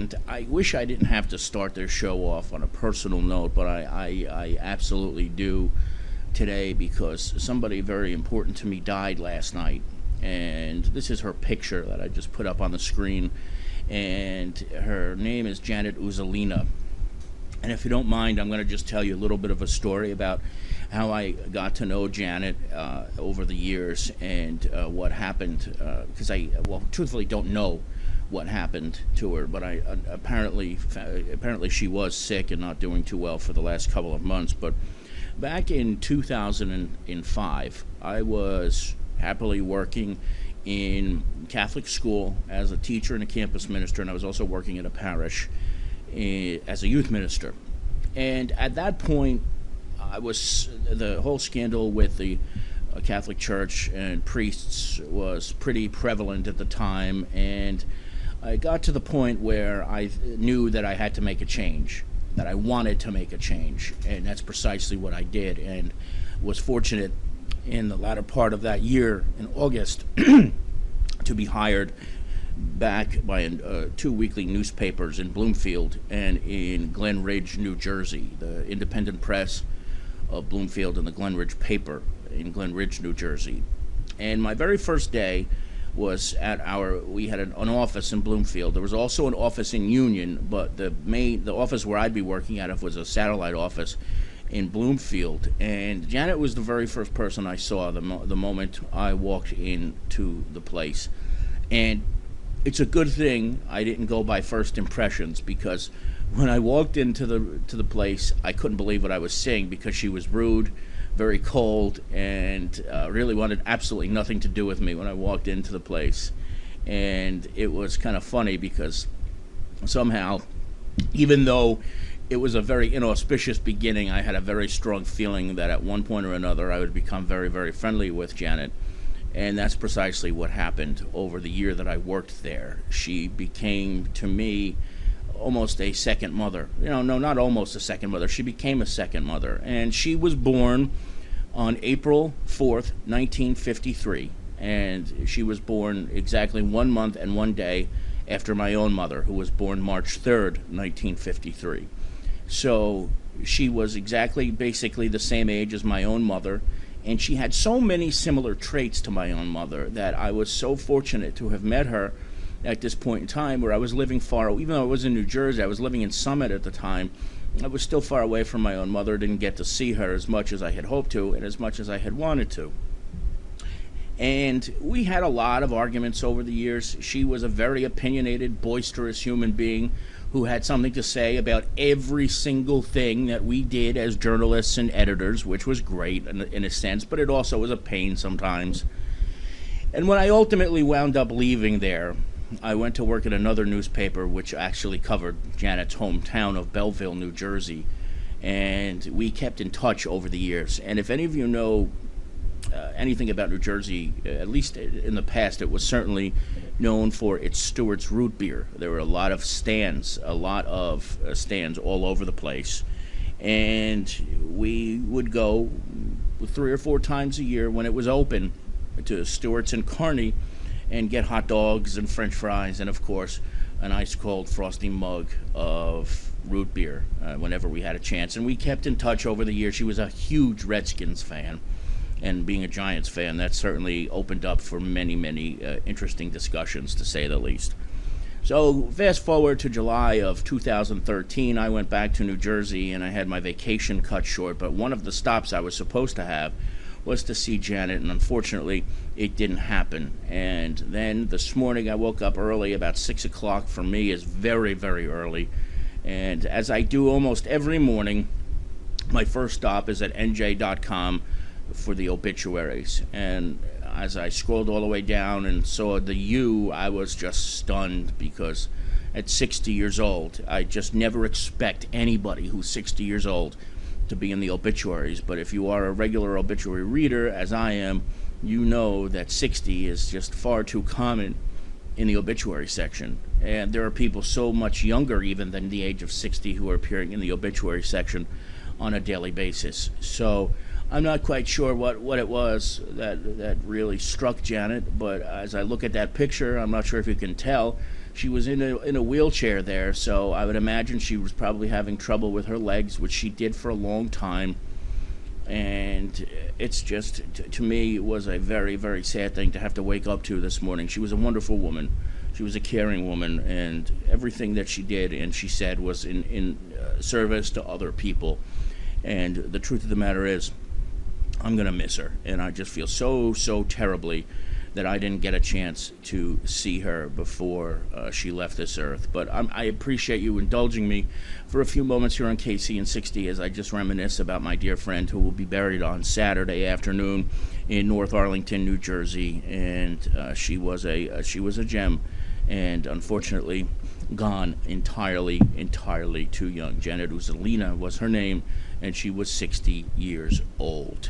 and I wish I didn't have to start their show off on a personal note, but I absolutely do today, because somebody very important to me died last night. And this is her picture that I just put up on the screen. And her name is Janet Uzzolina. And if you don't mind, I'm going to just tell you a little bit of a story about how I got to know Janet over the years, and what happened. Because well, truthfully don't know what happened to her, but I apparently she was sick and not doing too well for the last couple of months. But back in 2005, I was happily working in Catholic school as a teacher and a campus minister, and I was also working in a parish as a youth minister. And at that point, the whole scandal with the Catholic Church and priests was pretty prevalent at the time, and I got to the point where I knew that I had to make a change, that I wanted to make a change, and that's precisely what I did, and was fortunate in the latter part of that year, in August, to be hired back by two weekly newspapers in Bloomfield and in Glen Ridge, New Jersey, the Independent Press of Bloomfield and the Glen Ridge paper in Glen Ridge, New Jersey. And my very first day was we had an office in Bloomfield. There was also an office in Union, but the office where I'd be working out of was a satellite office in Bloomfield. And Janet was the very first person I saw the moment I walked into the place. And it's a good thing I didn't go by first impressions, because when I walked into the place, I couldn't believe what I was seeing, because she was rude, very cold, and really wanted absolutely nothing to do with me when I walked into the place. And it was kind of funny, because somehow, even though it was a very inauspicious beginning, I had a very strong feeling that at one point or another I would become very, very friendly with Janet. And that's precisely what happened over the year that I worked there. She became, to me, almost a second mother. No, not almost a second mother. She became a second mother. And she was born on April 4th, 1953. And she was born exactly 1 month and 1 day after my own mother, who was born March 3rd, 1953. So she was basically the same age as my own mother. And she had so many similar traits to my own mother that I was so fortunate to have met her at this point in time, where I was living even though I was in New Jersey, I was living in Summit at the time. I was still far away from my own mother, didn't get to see her as much as I had hoped to and as much as I had wanted to. And we had a lot of arguments over the years. She was a very opinionated, boisterous human being who had something to say about every single thing that we did as journalists and editors, which was great in a sense, but it also was a pain sometimes. And when I ultimately wound up leaving there, I went to work at another newspaper which actually covered Janet's hometown of Belleville, New Jersey, and we kept in touch over the years. And if any of you know anything about New Jersey, at least in the past, it was certainly known for its Stewart's root beer. There were a lot of stands all over the place, and we would go 3 or 4 times a year when it was open to Stewart's and Kearney and get hot dogs and french fries and, of course, an ice-cold frosty mug of root beer whenever we had a chance. And we kept in touch over the years. She was a huge Redskins fan, and being a Giants fan, that certainly opened up for many, many interesting discussions, to say the least. So fast forward to July of 2013, I went back to New Jersey, and I had my vacation cut short, but one of the stops I was supposed to have was to see Janet, and unfortunately it didn't happen. And then this morning I woke up early. About 6 o'clock for me is very, very early, and as I do almost every morning, my first stop is at nj.com for the obituaries. And as I scrolled all the way down and saw the U, I was just stunned, because at 60 years old, I just never expect anybody who's 60 years old to be in the obituaries. But if you are a regular obituary reader, as I am, you know that 60 is just far too common in the obituary section. And there are people so much younger even than the age of 60 who are appearing in the obituary section on a daily basis. So I'm not quite sure what it was that really struck Janet, but as I look at that picture, I'm not sure if you can tell, she was in a wheelchair there, so I would imagine she was probably having trouble with her legs, which she did for a long time. And it's just, to me, it was a very, very sad thing to have to wake up to this morning. She was a wonderful woman. She was a caring woman, and everything that she did and she said was in service to other people. And the truth of the matter is, I'm going to miss her, and I just feel so terribly that I didn't get a chance to see her before she left this earth. But I appreciate you indulging me for a few moments here on KC and 60 as I just reminisce about my dear friend who will be buried on Saturday afternoon in North Arlington, New Jersey. And she was a gem, and unfortunately gone entirely too young. Janet Uzzolina was her name, and she was 60 years old.